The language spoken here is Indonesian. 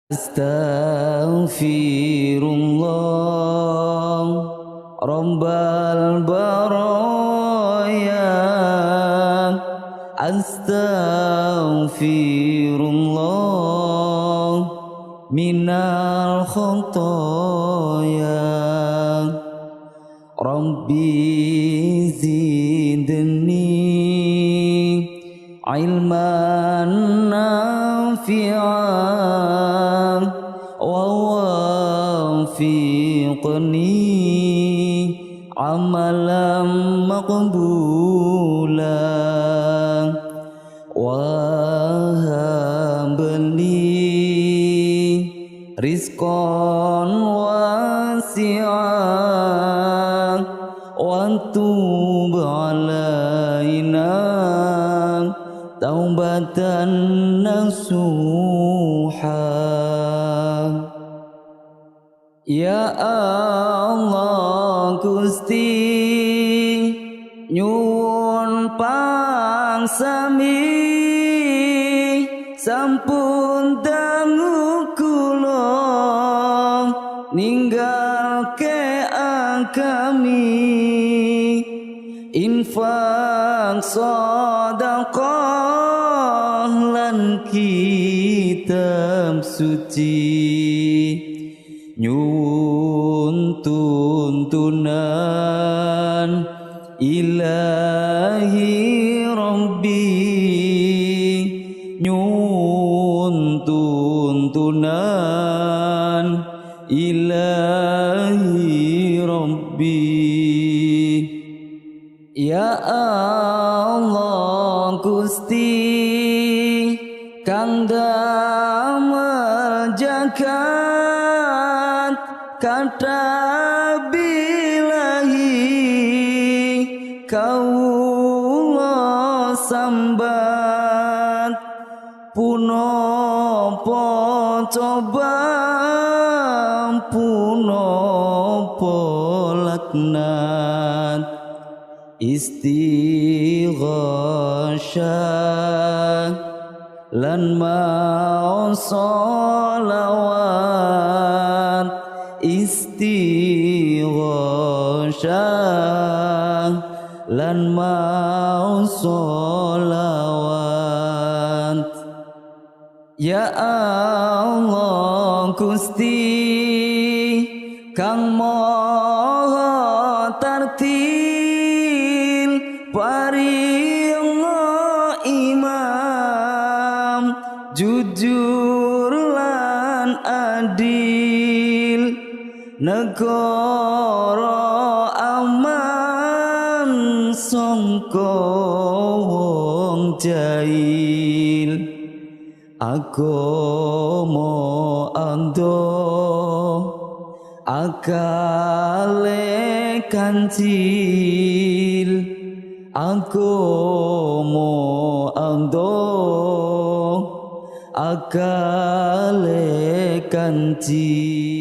Astaghfirullah Rabbal baraya. Astaghfirullah minal khotoya. Rabbi zidni ilman nafi'an wa wafiqni amalan maqbulan wa habli rizqan wasi'an wa tub alaina taubatan nasuha. Ya Allah Gusti nyuwun pangsami sampun dangu kula ninggalke agami infak sedekah lan kitab suci nyuwun tuntunan ilahi rabbi nyuwun tuntunan ilahi rabbi. Ya Allah Gusti kang damel jagat kata bilahi kawula sambat punapa coba punapa laknat istighasyah lan mau sholawat istighasyah lan mau sholawat. Ya Allah Gusti kang maha tartil paringa imam jujur lan adil negara aman sangka wong jahil agama ando akale kancil agama ando akale kancil.